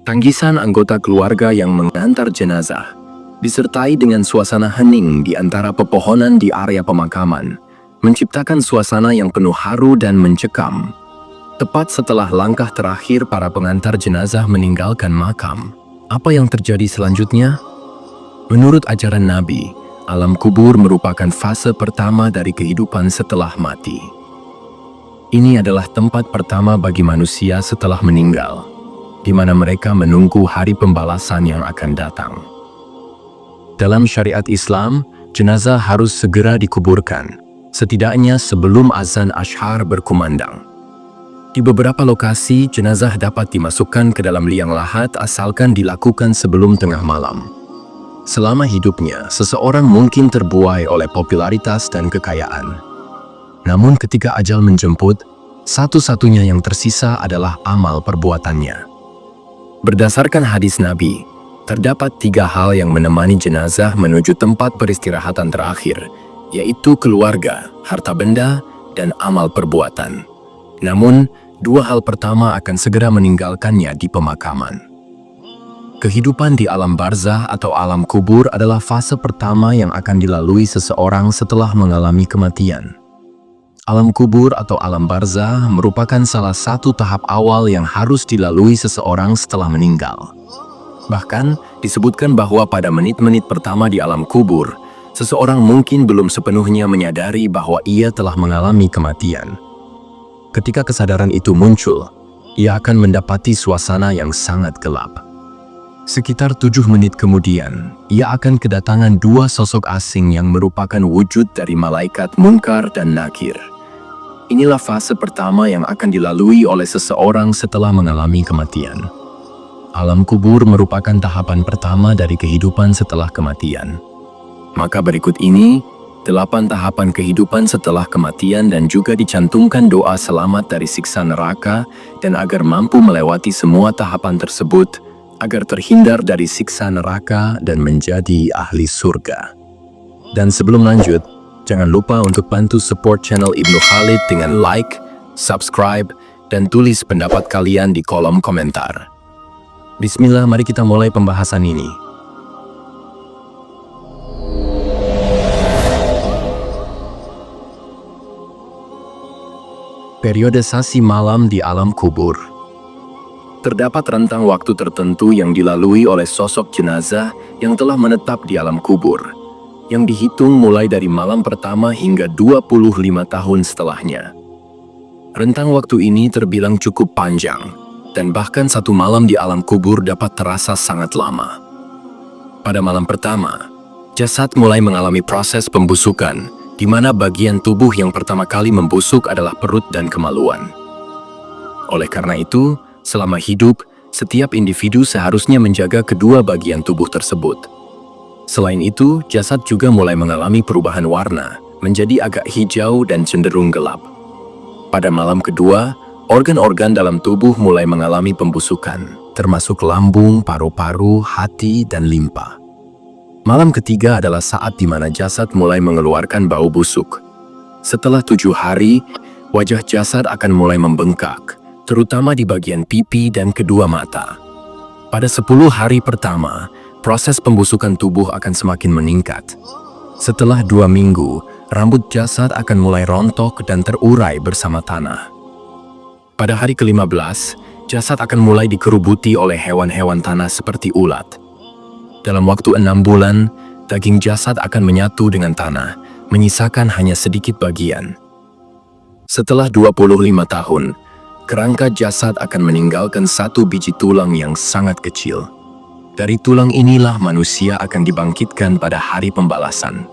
Tanggisan anggota keluarga yang mengantar jenazah, disertai dengan suasana hening di antara pepohonan di area pemakaman, menciptakan suasana yang penuh haru dan mencekam. Tepat setelah langkah terakhir para pengantar jenazah meninggalkan makam, apa yang terjadi selanjutnya? Menurut ajaran Nabi, alam kubur merupakan fase pertama dari kehidupan setelah mati. Ini adalah tempat pertama bagi manusia setelah meninggal, di mana mereka menunggu hari pembalasan yang akan datang. Dalam syariat Islam, jenazah harus segera dikuburkan, setidaknya sebelum azan Asyhar berkumandang. Di beberapa lokasi, jenazah dapat dimasukkan ke dalam liang lahat asalkan dilakukan sebelum tengah malam. Selama hidupnya, seseorang mungkin terbuai oleh popularitas dan kekayaan. Namun ketika ajal menjemput, satu-satunya yang tersisa adalah amal perbuatannya. Berdasarkan hadis Nabi, terdapat 3 hal yang menemani jenazah menuju tempat peristirahatan terakhir, yaitu keluarga, harta benda, dan amal perbuatan. Namun, 2 hal pertama akan segera meninggalkannya di pemakaman. Kehidupan di alam barzah atau alam kubur adalah fase pertama yang akan dilalui seseorang setelah mengalami kematian. Alam kubur atau alam barzah merupakan salah satu tahap awal yang harus dilalui seseorang setelah meninggal. Bahkan, disebutkan bahwa pada menit-menit pertama di alam kubur, seseorang mungkin belum sepenuhnya menyadari bahwa ia telah mengalami kematian. Ketika kesadaran itu muncul, ia akan mendapati suasana yang sangat gelap. Sekitar 7 menit kemudian, ia akan kedatangan 2 sosok asing yang merupakan wujud dari malaikat Munkar dan Nakir. Inilah fase pertama yang akan dilalui oleh seseorang setelah mengalami kematian. Alam kubur merupakan tahapan pertama dari kehidupan setelah kematian. Maka berikut ini, 8 tahapan kehidupan setelah kematian dan juga dicantumkan doa selamat dari siksa neraka dan agar mampu melewati semua tahapan tersebut, agar terhindar dari siksa neraka dan menjadi ahli surga. Dan sebelum lanjut, jangan lupa untuk bantu support channel Ibnu Khalid dengan like, subscribe, dan tulis pendapat kalian di kolom komentar. Bismillah, mari kita mulai pembahasan ini. Periodisasi malam di alam kubur. Terdapat rentang waktu tertentu yang dilalui oleh sosok jenazah yang telah menetap di alam kubur, yang dihitung mulai dari malam pertama hingga 25 tahun setelahnya. Rentang waktu ini terbilang cukup panjang, dan bahkan 1 malam di alam kubur dapat terasa sangat lama. Pada malam pertama, jasad mulai mengalami proses pembusukan, di mana bagian tubuh yang pertama kali membusuk adalah perut dan kemaluan. Oleh karena itu, selama hidup, setiap individu seharusnya menjaga kedua bagian tubuh tersebut. Selain itu, jasad juga mulai mengalami perubahan warna, menjadi agak hijau dan cenderung gelap. Pada malam kedua, organ-organ dalam tubuh mulai mengalami pembusukan, termasuk lambung, paru-paru, hati, dan limpa. Malam ketiga adalah saat di mana jasad mulai mengeluarkan bau busuk. Setelah 7 hari, wajah jasad akan mulai membengkak, terutama di bagian pipi dan kedua mata. Pada 10 hari pertama, proses pembusukan tubuh akan semakin meningkat. Setelah 2 minggu, rambut jasad akan mulai rontok dan terurai bersama tanah. Pada hari ke-15, jasad akan mulai dikerubuti oleh hewan-hewan tanah seperti ulat. Dalam waktu 6 bulan, daging jasad akan menyatu dengan tanah, menyisakan hanya sedikit bagian. Setelah 25 tahun, kerangka jasad akan meninggalkan 1 biji tulang yang sangat kecil. Dari tulang inilah manusia akan dibangkitkan pada hari pembalasan.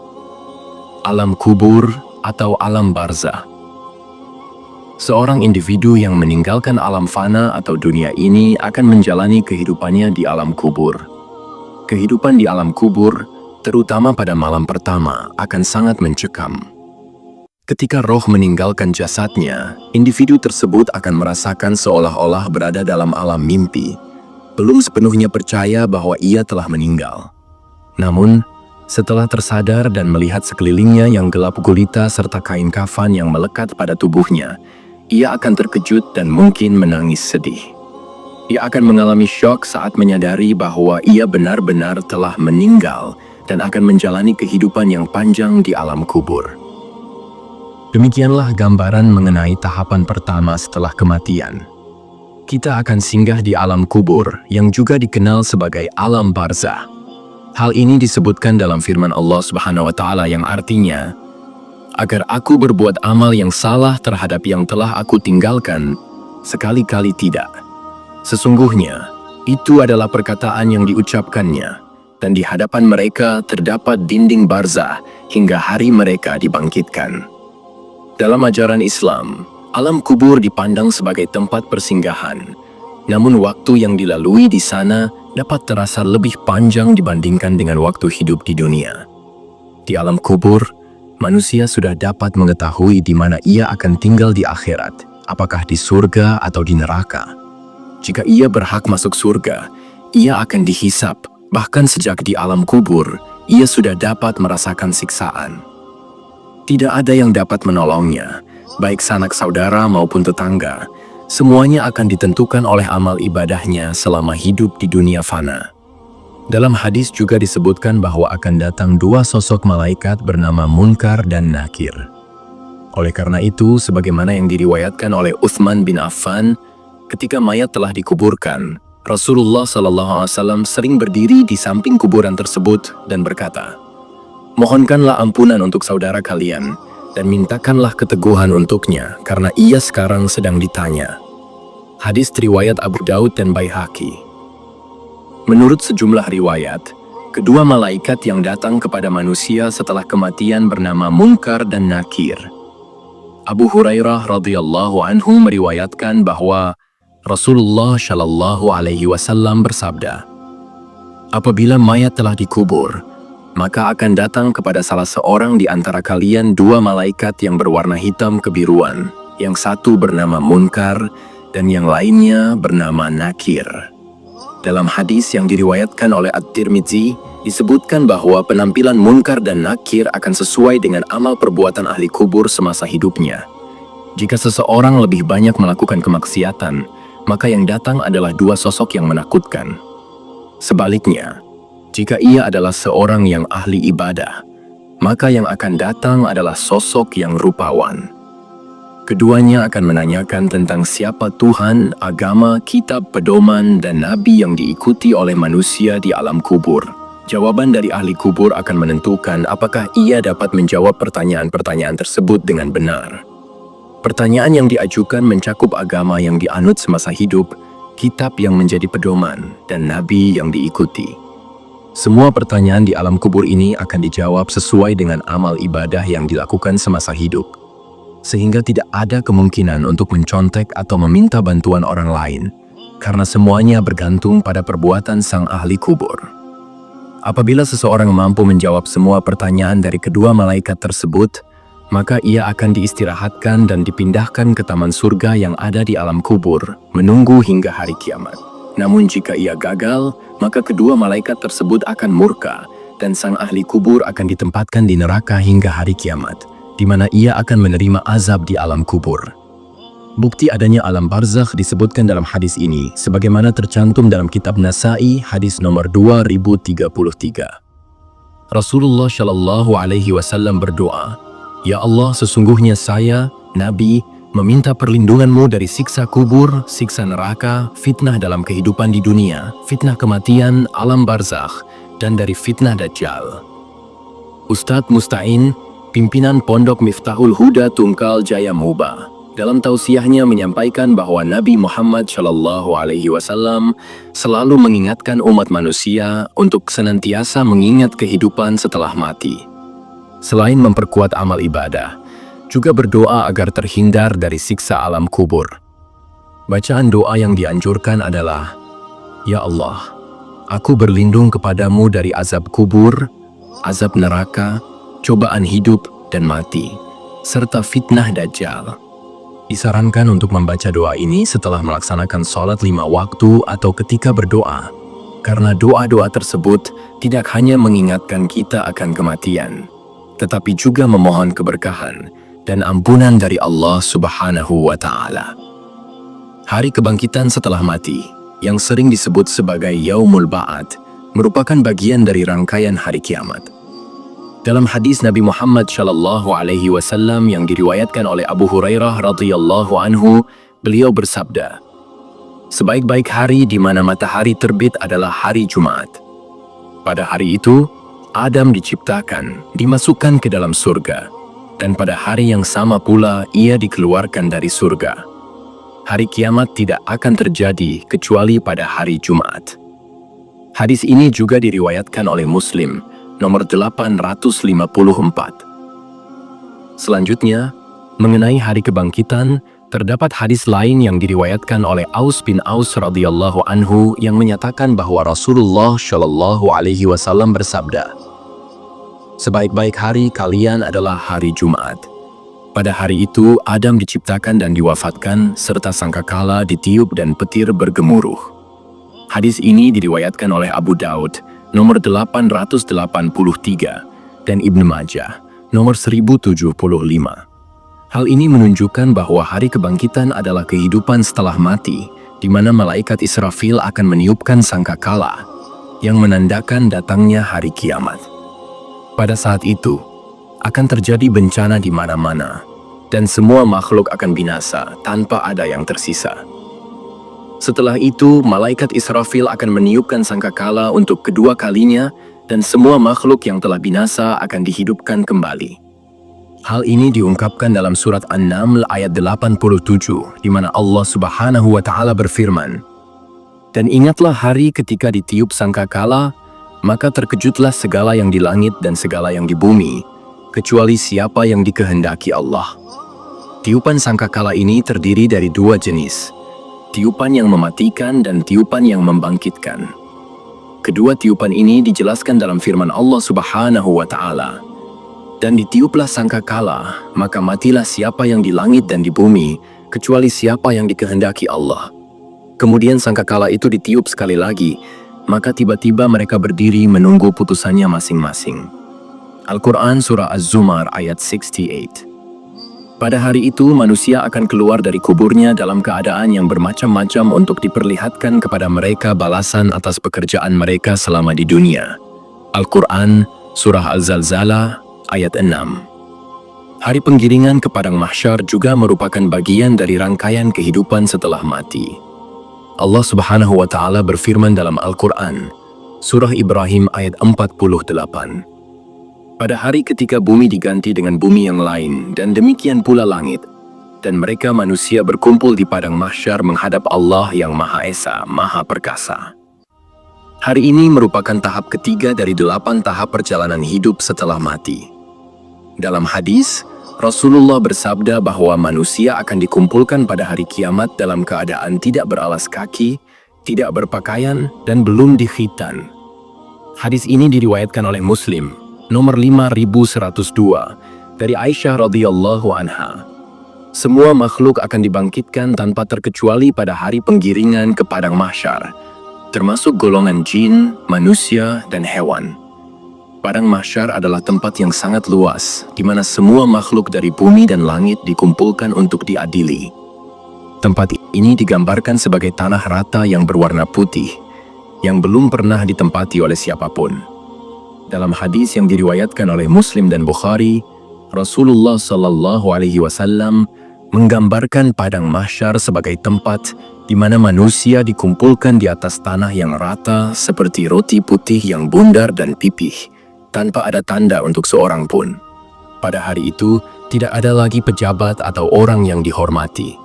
Alam kubur atau alam barzah. Seorang individu yang meninggalkan alam fana atau dunia ini akan menjalani kehidupannya di alam kubur. Kehidupan di alam kubur, terutama pada malam pertama, akan sangat mencekam. Ketika roh meninggalkan jasadnya, individu tersebut akan merasakan seolah-olah berada dalam alam mimpi, belum sepenuhnya percaya bahwa ia telah meninggal. Namun, setelah tersadar dan melihat sekelilingnya yang gelap gulita serta kain kafan yang melekat pada tubuhnya, ia akan terkejut dan mungkin menangis sedih. Ia akan mengalami syok saat menyadari bahwa ia benar-benar telah meninggal dan akan menjalani kehidupan yang panjang di alam kubur. Demikianlah gambaran mengenai tahapan pertama setelah kematian. Kita akan singgah di alam kubur yang juga dikenal sebagai alam barzah. Hal ini disebutkan dalam firman Allah Subhanahu wa Ta'ala yang artinya, agar aku berbuat amal yang salah terhadap yang telah aku tinggalkan, sekali-kali tidak. Sesungguhnya, itu adalah perkataan yang diucapkannya, dan di hadapan mereka terdapat dinding barzah hingga hari mereka dibangkitkan. Dalam ajaran Islam, alam kubur dipandang sebagai tempat persinggahan, namun waktu yang dilalui di sana dapat terasa lebih panjang dibandingkan dengan waktu hidup di dunia. Di alam kubur, manusia sudah dapat mengetahui di mana ia akan tinggal di akhirat, apakah di surga atau di neraka. Jika ia berhak masuk surga, ia akan dihisap, bahkan sejak di alam kubur, ia sudah dapat merasakan siksaan. Tidak ada yang dapat menolongnya, baik sanak saudara maupun tetangga. Semuanya akan ditentukan oleh amal ibadahnya selama hidup di dunia fana. Dalam hadis juga disebutkan bahwa akan datang dua sosok malaikat bernama Munkar dan Nakir. Oleh karena itu, sebagaimana yang diriwayatkan oleh Utsman bin Affan, ketika mayat telah dikuburkan, Rasulullah SAW sering berdiri di samping kuburan tersebut dan berkata, "Mohonkanlah ampunan untuk saudara kalian, dan mintakanlah keteguhan untuknya, karena ia sekarang sedang ditanya." Hadis riwayat Abu Daud dan Baihaqi. Menurut sejumlah riwayat, kedua malaikat yang datang kepada manusia setelah kematian bernama Munkar dan Nakir. Abu Hurairah radhiyallahu anhu meriwayatkan bahwa Rasulullah Shallallahu Alaihi Wasallam bersabda, "Apabila mayat telah dikubur, maka akan datang kepada salah seorang di antara kalian dua malaikat yang berwarna hitam kebiruan, yang satu bernama Munkar dan yang lainnya bernama Nakir." Dalam hadis yang diriwayatkan oleh At-Tirmidzi, disebutkan bahwa penampilan Munkar dan Nakir akan sesuai dengan amal perbuatan ahli kubur semasa hidupnya. Jika seseorang lebih banyak melakukan kemaksiatan, maka yang datang adalah dua sosok yang menakutkan. Sebaliknya, jika ia adalah seorang yang ahli ibadah, maka yang akan datang adalah sosok yang rupawan. Keduanya akan menanyakan tentang siapa Tuhan, agama, kitab, pedoman, dan nabi yang diikuti oleh manusia di alam kubur. Jawaban dari ahli kubur akan menentukan apakah ia dapat menjawab pertanyaan-pertanyaan tersebut dengan benar. Pertanyaan yang diajukan mencakup agama yang dianut semasa hidup, kitab yang menjadi pedoman, dan nabi yang diikuti. Semua pertanyaan di alam kubur ini akan dijawab sesuai dengan amal ibadah yang dilakukan semasa hidup, sehingga tidak ada kemungkinan untuk mencontek atau meminta bantuan orang lain, karena semuanya bergantung pada perbuatan sang ahli kubur. Apabila seseorang mampu menjawab semua pertanyaan dari kedua malaikat tersebut, maka ia akan diistirahatkan dan dipindahkan ke taman surga yang ada di alam kubur, menunggu hingga hari kiamat. Namun jika ia gagal, maka kedua malaikat tersebut akan murka, dan sang ahli kubur akan ditempatkan di neraka hingga hari kiamat, di mana ia akan menerima azab di alam kubur. Bukti adanya alam barzakh disebutkan dalam hadis ini, sebagaimana tercantum dalam kitab Nasa'i, hadis nomor 2033. Rasulullah Shallallahu Alaihi Wasallam berdoa, "Ya Allah, sesungguhnya saya, Nabi, meminta perlindungan-Mu dari siksa kubur, siksa neraka, fitnah dalam kehidupan di dunia, fitnah kematian, alam barzakh, dan dari fitnah Dajjal." Ustadz Musta'in, pimpinan Pondok Miftahul Huda Tungkal Jaya Muba, dalam tausiahnya menyampaikan bahwa Nabi Muhammad Shallallahu Alaihi Wasallam selalu mengingatkan umat manusia untuk senantiasa mengingat kehidupan setelah mati. Selain memperkuat amal ibadah, juga berdoa agar terhindar dari siksa alam kubur. Bacaan doa yang dianjurkan adalah, "Ya Allah, aku berlindung kepadamu dari azab kubur, azab neraka, cobaan hidup dan mati, serta fitnah Dajjal." Disarankan untuk membaca doa ini setelah melaksanakan sholat 5 waktu atau ketika berdoa, karena doa-doa tersebut tidak hanya mengingatkan kita akan kematian, tetapi juga memohon keberkahan dan ampunan dari Allah Subhanahu wa Ta'ala. Hari kebangkitan setelah mati yang sering disebut sebagai Yaumul Ba'ad, merupakan bagian dari rangkaian hari kiamat. Dalam hadis Nabi Muhammad SAW yang diriwayatkan oleh Abu Hurairah radhiyallahu anhu, beliau bersabda, "Sebaik-baik hari di mana matahari terbit adalah hari Jumat. Pada hari itu, Adam diciptakan, dimasukkan ke dalam surga, dan pada hari yang sama pula ia dikeluarkan dari surga. Hari kiamat tidak akan terjadi kecuali pada hari Jumat." Hadis ini juga diriwayatkan oleh Muslim, nomor 854. Selanjutnya, mengenai hari kebangkitan, terdapat hadis lain yang diriwayatkan oleh Aus bin Aus radhiyallahu anhu yang menyatakan bahwa Rasulullah Shallallahu alaihi wasallam bersabda, "Sebaik-baik hari kalian adalah hari Jumat. Pada hari itu Adam diciptakan dan diwafatkan serta sangkakala ditiup dan petir bergemuruh." Hadis ini diriwayatkan oleh Abu Daud, nomor 883, dan Ibnu Majah, nomor 1075. Hal ini menunjukkan bahwa hari kebangkitan adalah kehidupan setelah mati, di mana malaikat Israfil akan meniupkan sangkakala, yang menandakan datangnya hari kiamat. Pada saat itu, akan terjadi bencana di mana-mana, dan semua makhluk akan binasa tanpa ada yang tersisa. Setelah itu, malaikat Israfil akan meniupkan sangkakala untuk kedua kalinya, dan semua makhluk yang telah binasa akan dihidupkan kembali. Hal ini diungkapkan dalam surat An-Naml ayat 87, di mana Allah Subhanahu wa Ta'ala berfirman, "Dan ingatlah hari ketika ditiup sangkakala, maka terkejutlah segala yang di langit dan segala yang di bumi, kecuali siapa yang dikehendaki Allah." Tiupan sangkakala ini terdiri dari dua jenis, tiupan yang mematikan dan tiupan yang membangkitkan. Kedua tiupan ini dijelaskan dalam firman Allah Subhanahu wa Ta'ala, "Dan ditiuplah sangkakala, maka matilah siapa yang di langit dan di bumi, kecuali siapa yang dikehendaki Allah." Kemudian sangkakala itu ditiup sekali lagi, maka tiba-tiba mereka berdiri menunggu putusannya masing-masing. Al-Quran Surah Az-Zumar ayat 68. Pada hari itu manusia akan keluar dari kuburnya dalam keadaan yang bermacam-macam untuk diperlihatkan kepada mereka balasan atas pekerjaan mereka selama di dunia. Al-Quran Surah Al-Zalzalah ayat 6. Hari penggiringan ke padang mahsyar juga merupakan bagian dari rangkaian kehidupan setelah mati. Allah Subhanahu wa Ta'ala berfirman dalam Al-Quran, Surah Ibrahim ayat 48. "Pada hari ketika bumi diganti dengan bumi yang lain, dan demikian pula langit, dan mereka manusia berkumpul di padang mahsyar menghadap Allah yang Maha Esa, Maha Perkasa." Hari ini merupakan tahap ketiga dari 8 tahap perjalanan hidup setelah mati. Dalam hadis, Rasulullah bersabda bahwa manusia akan dikumpulkan pada hari kiamat dalam keadaan tidak beralas kaki, tidak berpakaian, dan belum dikhitan. Hadis ini diriwayatkan oleh Muslim, nomor 5102, dari Aisyah radhiyallahu anha. Semua makhluk akan dibangkitkan tanpa terkecuali pada hari penggiringan ke padang mahsyar, termasuk golongan jin, manusia, dan hewan. Padang mahsyar adalah tempat yang sangat luas, di mana semua makhluk dari bumi dan langit dikumpulkan untuk diadili. Tempat ini digambarkan sebagai tanah rata yang berwarna putih, yang belum pernah ditempati oleh siapapun. Dalam hadis yang diriwayatkan oleh Muslim dan Bukhari, Rasulullah Shallallahu alaihi wasallam menggambarkan padang mahsyar sebagai tempat di mana manusia dikumpulkan di atas tanah yang rata seperti roti putih yang bundar dan pipih, tanpa ada tanda untuk seorang pun. Pada hari itu, tidak ada lagi pejabat atau orang yang dihormati.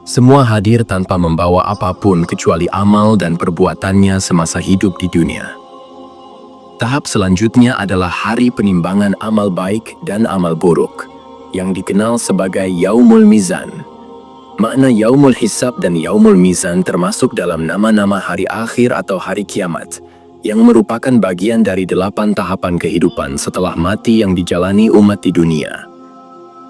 Semua hadir tanpa membawa apapun kecuali amal dan perbuatannya semasa hidup di dunia. Tahap selanjutnya adalah hari penimbangan amal baik dan amal buruk, yang dikenal sebagai Yaumul Mizan. Makna Yaumul Hisab dan Yaumul Mizan termasuk dalam nama-nama hari akhir atau hari kiamat, yang merupakan bagian dari 8 tahapan kehidupan setelah mati yang dijalani umat di dunia.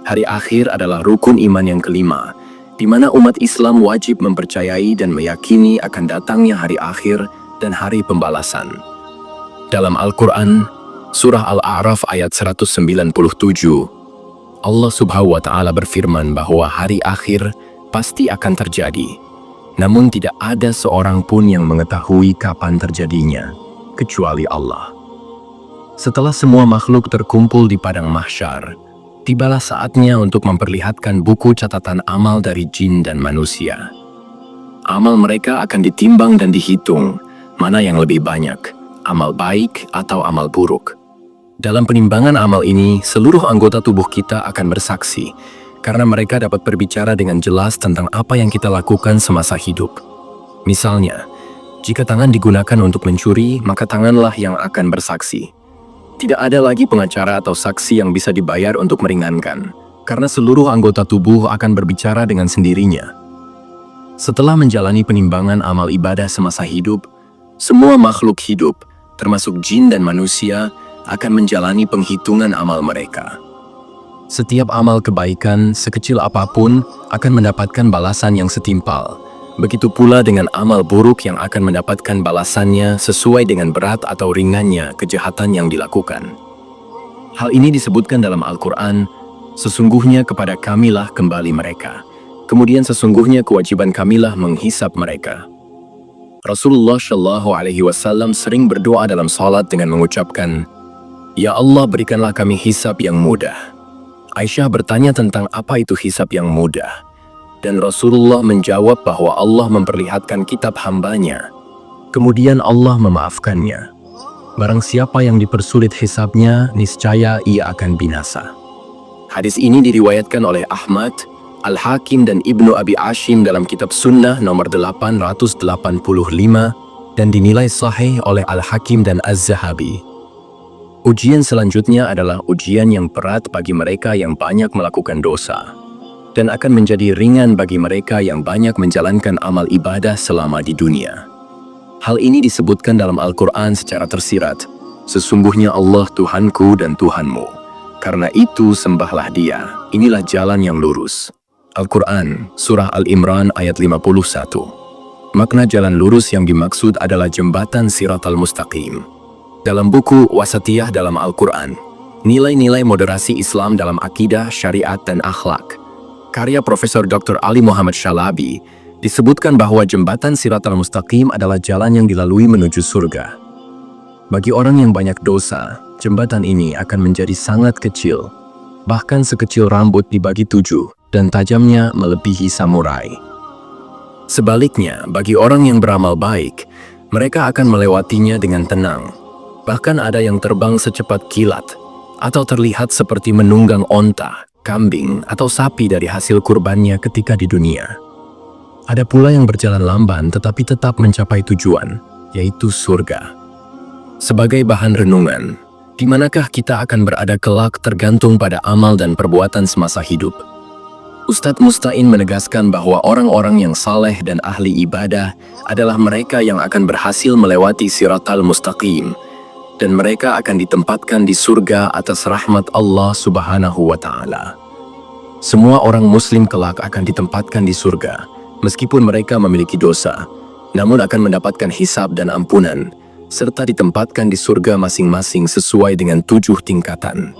Hari akhir adalah rukun iman yang kelima, di mana umat Islam wajib mempercayai dan meyakini akan datangnya hari akhir dan hari pembalasan. Dalam Al-Quran, Surah Al-A'raf ayat 197, Allah Subhanahu wa Ta'ala berfirman bahwa hari akhir pasti akan terjadi. namun tidak ada seorang pun yang mengetahui kapan terjadinya, kecuali Allah. Setelah semua makhluk terkumpul di padang mahsyar, tibalah saatnya untuk memperlihatkan buku catatan amal dari jin dan manusia. Amal mereka akan ditimbang dan dihitung, mana yang lebih banyak, amal baik atau amal buruk. Dalam penimbangan amal ini, seluruh anggota tubuh kita akan bersaksi, karena mereka dapat berbicara dengan jelas tentang apa yang kita lakukan semasa hidup. Misalnya, jika tangan digunakan untuk mencuri, maka tanganlah yang akan bersaksi. Tidak ada lagi pengacara atau saksi yang bisa dibayar untuk meringankan, karena seluruh anggota tubuh akan berbicara dengan sendirinya. Setelah menjalani penimbangan amal ibadah semasa hidup, semua makhluk hidup, termasuk jin dan manusia, akan menjalani penghitungan amal mereka. Setiap amal kebaikan, sekecil apapun, akan mendapatkan balasan yang setimpal. Begitu pula dengan amal buruk yang akan mendapatkan balasannya sesuai dengan berat atau ringannya kejahatan yang dilakukan. Hal ini disebutkan dalam Al-Quran, sesungguhnya kepada kamilah kembali mereka. Kemudian sesungguhnya kewajiban kamilah menghisap mereka. Rasulullah Shallallahu Alaihi Wasallam sering berdoa dalam salat dengan mengucapkan, "Ya Allah, berikanlah kami hisap yang mudah." Aisyah bertanya tentang apa itu hisap yang mudah. Dan Rasulullah menjawab bahwa Allah memperlihatkan kitab hambanya. Kemudian Allah memaafkannya. Barang siapa yang dipersulit hisapnya, niscaya ia akan binasa. Hadis ini diriwayatkan oleh Ahmad, Al-Hakim dan Ibnu Abi Ashim dalam kitab Sunnah nomor 885 dan dinilai sahih oleh Al-Hakim dan Az-Zahabi. Ujian selanjutnya adalah ujian yang berat bagi mereka yang banyak melakukan dosa, dan akan menjadi ringan bagi mereka yang banyak menjalankan amal ibadah selama di dunia. Hal ini disebutkan dalam Al-Quran secara tersirat, "Sesungguhnya Allah Tuhanku dan Tuhanmu. Karena itu sembahlah Dia, inilah jalan yang lurus." Al-Quran, Surah Al-Imran ayat 51. Makna jalan lurus yang dimaksud adalah jembatan Siratal Mustaqim. Dalam buku Wasatiyah dalam Al-Quran, nilai-nilai moderasi Islam dalam akidah, syariat, dan akhlak, karya Profesor Dr. Ali Muhammad Shalabi, disebutkan bahwa jembatan Siratal Mustaqim adalah jalan yang dilalui menuju surga. Bagi orang yang banyak dosa, jembatan ini akan menjadi sangat kecil, bahkan sekecil rambut dibagi 7, dan tajamnya melebihi samurai. Sebaliknya, bagi orang yang beramal baik, mereka akan melewatinya dengan tenang. Bahkan ada yang terbang secepat kilat, atau terlihat seperti menunggang onta, kambing, atau sapi dari hasil kurbannya ketika di dunia. Ada pula yang berjalan lamban tetapi tetap mencapai tujuan, yaitu surga. Sebagai bahan renungan, di manakah kita akan berada kelak tergantung pada amal dan perbuatan semasa hidup. Ustadz Mustain menegaskan bahwa orang-orang yang saleh dan ahli ibadah adalah mereka yang akan berhasil melewati Siratal Mustaqim, dan mereka akan ditempatkan di surga atas rahmat Allah Subhanahu wa Ta'ala. Semua orang Muslim kelak akan ditempatkan di surga, meskipun mereka memiliki dosa, namun akan mendapatkan hisab dan ampunan, serta ditempatkan di surga masing-masing sesuai dengan 7 tingkatan.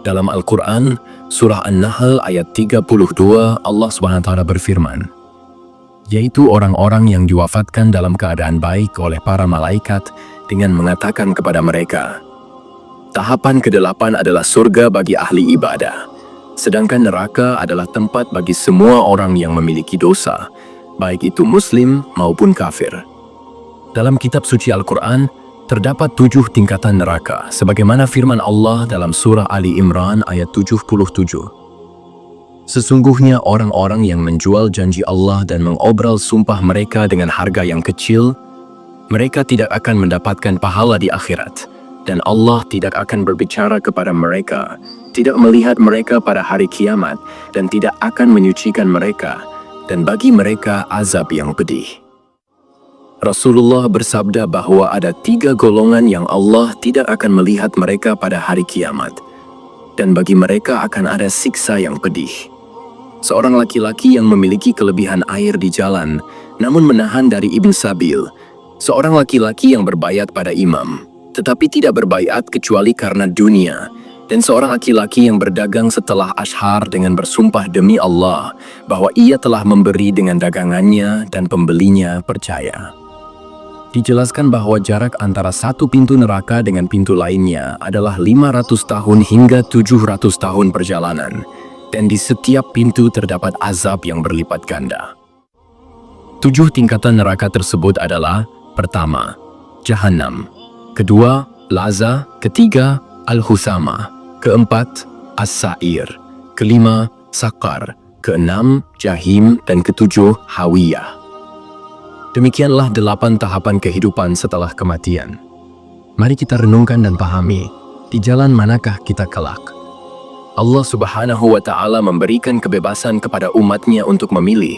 Dalam Al-Quran, Surah An-Nahl ayat 32, Allah SWT berfirman, yaitu orang-orang yang diwafatkan dalam keadaan baik oleh para malaikat dengan mengatakan kepada mereka, tahapan ke-8 adalah surga bagi ahli ibadah, sedangkan neraka adalah tempat bagi semua orang yang memiliki dosa, baik itu muslim maupun kafir. Dalam kitab suci Al-Quran, terdapat 7 tingkatan neraka, sebagaimana firman Allah dalam surah Ali Imran ayat 77. Sesungguhnya orang-orang yang menjual janji Allah dan mengobral sumpah mereka dengan harga yang kecil, mereka tidak akan mendapatkan pahala di akhirat, dan Allah tidak akan berbicara kepada mereka, tidak melihat mereka pada hari kiamat, dan tidak akan menyucikan mereka, dan bagi mereka azab yang pedih. Rasulullah bersabda bahwa ada 3 golongan yang Allah tidak akan melihat mereka pada hari kiamat, dan bagi mereka akan ada siksa yang pedih. Seorang laki-laki yang memiliki kelebihan air di jalan, namun menahan dari ibn sabil. Seorang laki-laki yang berbaiat pada imam, tetapi tidak berbaiat kecuali karena dunia, Dan seorang laki-laki yang berdagang setelah Ashar dengan bersumpah demi Allah bahwa ia telah memberi dengan dagangannya dan pembelinya percaya. Dijelaskan bahwa jarak antara satu pintu neraka dengan pintu lainnya adalah 500 tahun hingga 700 tahun perjalanan, dan di setiap pintu terdapat azab yang berlipat ganda. 7 tingkatan neraka tersebut adalah: pertama, Jahannam; kedua, Laza; ketiga, Al-Husama; keempat, As-Sa'ir; kelima, Sakar; keenam, Jahim; dan ketujuh, Hawiyah. Demikianlah 8 tahapan kehidupan setelah kematian. Mari kita renungkan dan pahami, di jalan manakah kita kelak. Allah Subhanahu wa Ta'ala memberikan kebebasan kepada umatnya untuk memilih,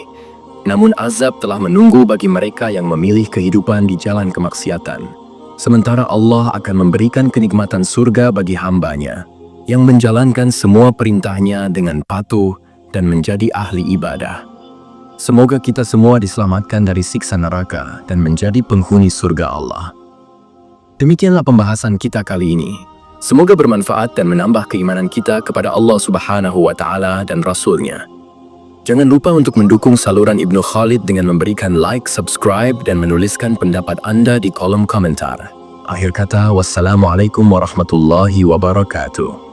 namun azab telah menunggu bagi mereka yang memilih kehidupan di jalan kemaksiatan. Sementara Allah akan memberikan kenikmatan surga bagi hambanya yang menjalankan semua perintahnya dengan patuh dan menjadi ahli ibadah. Semoga kita semua diselamatkan dari siksa neraka dan menjadi penghuni surga Allah. Demikianlah pembahasan kita kali ini. Semoga bermanfaat dan menambah keimanan kita kepada Allah Subhanahu wa Ta'ala dan Rasul-Nya. Jangan lupa untuk mendukung saluran Ibnu Khalid dengan memberikan like, subscribe, dan menuliskan pendapat Anda di kolom komentar. Akhir kata, wassalamualaikum warahmatullahi wabarakatuh.